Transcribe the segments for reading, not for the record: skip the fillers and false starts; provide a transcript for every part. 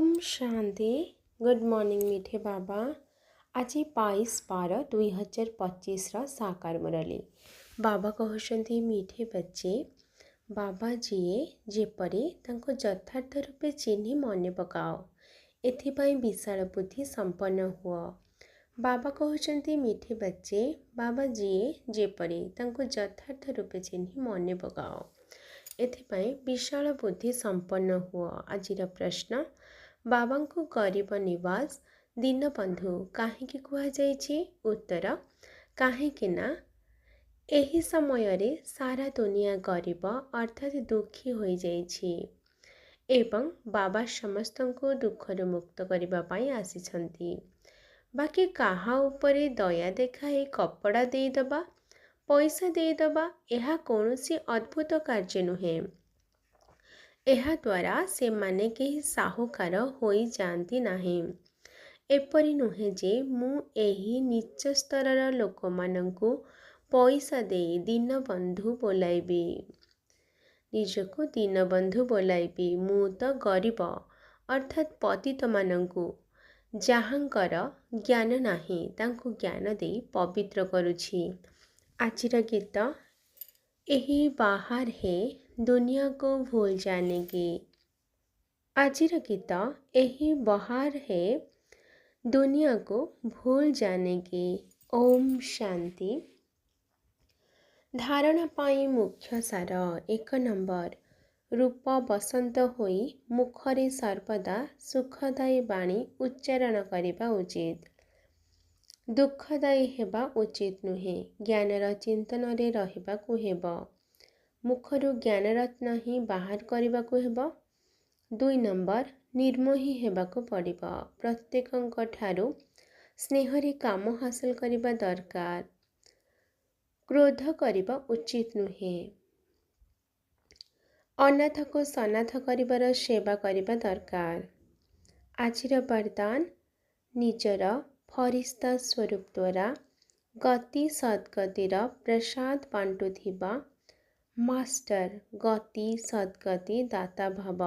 Om Shanti. Good morning मीठे बाबा। आज 22/12/2025 साकार मुरली। बाबा कहते मीठे बच्चे बाबा जीए जेपरी तांको यथार्थ रूपे चिन्ह मन पकाओ एथिपाई विशाल बुद्धि संपन्न हुआ। बाबा कहते मीठे बच्चे बाबा जीए जेपरी तांको यथार्थ रूपे चिन्ह मन पकाओ एथिपाई विशाल बुद्धि संपन्न हुआ। आजिर प्रश्न बाबांको गरीब निवास दीनबंधु काहेकि कुहाଯାଇଛି? उत्तर काहेकि ना एही समय रे सारा दुनिया गरीब अर्थात दुखी हो जाइछि एवं बाबा समस्त को दुखर मुक्त करबा पाई आसीछंती। बाकी काहा उपरे दया देखाई कपड़ा देदबा पैसा देदबा यह कौनसी अद्भुत कार्य नुहे। ଏହା ଦ୍ୱାରା ସେମାନେ କେହି ସାହୁକାର ହୋଇଯାଆନ୍ତି ନାହିଁ। ଏପରି ନୁହେଁ ଯେ ମୁଁ ଏହି ନିଚ ସ୍ତରର ଲୋକମାନଙ୍କୁ ପଇସା ଦେଇ ଦୀନବନ୍ଧୁ ବୋଲାଇବି, ନିଜକୁ ଦୀନବନ୍ଧୁ ବୋଲାଇବି। ମୁଁ ତ ଗରିବ ଅର୍ଥାତ୍ ପତିତମାନଙ୍କୁ ଯାହାଙ୍କର ଜ୍ଞାନ ନାହିଁ ତାଙ୍କୁ ଜ୍ଞାନ ଦେଇ ପବିତ୍ର କରୁଛି। ଆଜିର ଗୀତ यही बाहर है दुनिया को भूल जाने की। आजिर गीत यही बाहर है दुनिया को भूल जाने की। ओम शांति। धारणा पाई मुख्य सार 1 नंबर रूप बसंत होई मुखरे सर्वदा सुखदायी बाणी उच्चारण करने उचित। दुखदायी हेबा उचित नुहे। ज्ञानर चिंतन रे रहिबाकु हेब। मुखरु ज्ञान रत्न ही बाहर करबाकु हेब। 2 नंबर निर्मोही हेबाकु पड़िबा। प्रत्येकଙ୍କ ठारू स्नेह रे काम हासिल करिबा दरकार। क्रोध करिबा उचित नुहे। अनाथ को सनाथ करिबार सेवा करिबा दरकार। आजिर वरदान निजर फरिश्ता स्वरूप द्वारा गति सद्गतिर प्रसाद बांटुथिबा मास्टर गति सद्गति दाता भव।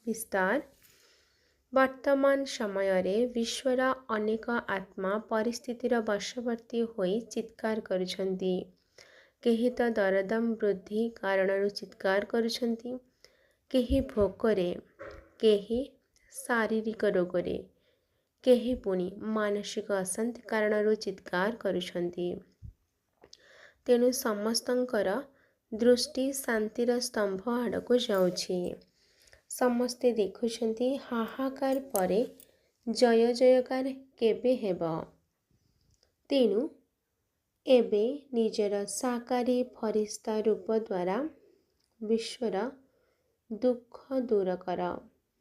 विस्तार वर्तमान समय रे विश्वर अनेक आत्मा परिस्थितिर वशवर्ती होई चित्कार करुछंती। केही तो दरदाम वृद्धि कारणरू चित्कार करुछंती, केही भोकरे, केही शारीरिक रोगरे, केही पुणी मानसिक अशांति कारणरू चित्कार करुछंती। तेणु समस्तंकर दृष्टि शांतिर स्तंभ आड़क जाउछि। समस्ते देखुछंती हाहाकार परे जय जयकार केबे हेब। तेणु एबे निजर साकारी फरिश्ता रूप द्वारा विश्वर दुख दूर कर।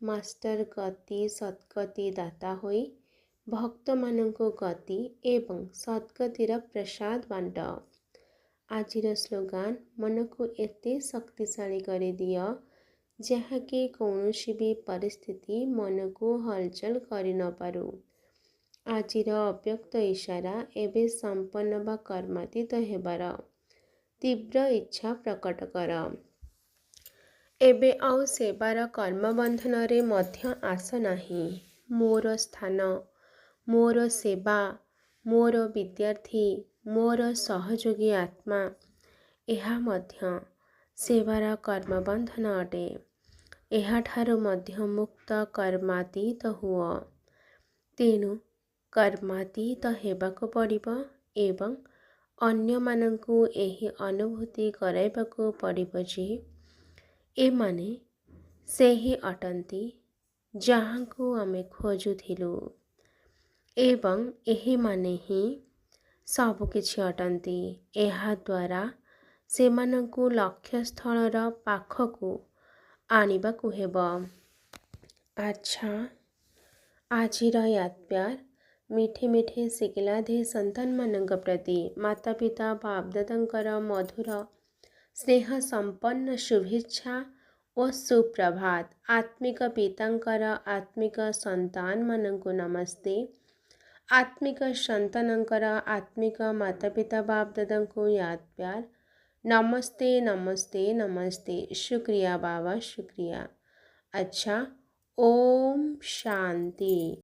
मास्टर गति सद्गति दाता होई भक्त माननको गति एवं सद्गतिर प्रसाद बांट। आजिर स्लोगान मन को एते शक्तिशाली करे दियो जहाँकि कौनसी भी परिस्थिति मन को हलचल करि न पारु। आजिर अव्यक्त इशारा एबे संपन्न बा कर्मातीत हेबार तीव्र इच्छा प्रकट कर। एबे आउ सेवार कर्म बंधन रे मध्य आस नाही। मोर स्थान, मोर सेवा, मोर विद्यार्थी, मोर सहयोगी आत्मा एहा मध्य सेवार कर्म बंधन अटे। एहा ठारू मध्य मुक्त कर्मातीत हुआ। तेणु कर्मातीत हेबाकु पड़िबो एवं अन्य मानंकु एही अनुभूति कराइबाकु पड़िबो जे एमाने सेही अटंती जहाँकु आमे खोजुथिलु एवं एही माने ही सब किछि अटंती। एहा द्वारा सेमानंकु लक्ष्य स्थलर पाखकु आनिबाकु हेब। अच्छा आजिर याद प्यार मीठे मीठे सिकिलाधे संतान मानंक प्रति माता पिता बापदादांकर मधुर स्नेह संपन्न शुभेच्छा और सुप्रभात। आत्मिक पितांकर आत्मिक संतान मानंकु नमस्ते। आत्मिक संतानंकर आत्मिक माता पिता बापदादांकु याद प्यार नमस्ते नमस्ते नमस्ते। शुक्रिया बाबा शुक्रिया। अच्छा ओम शांति।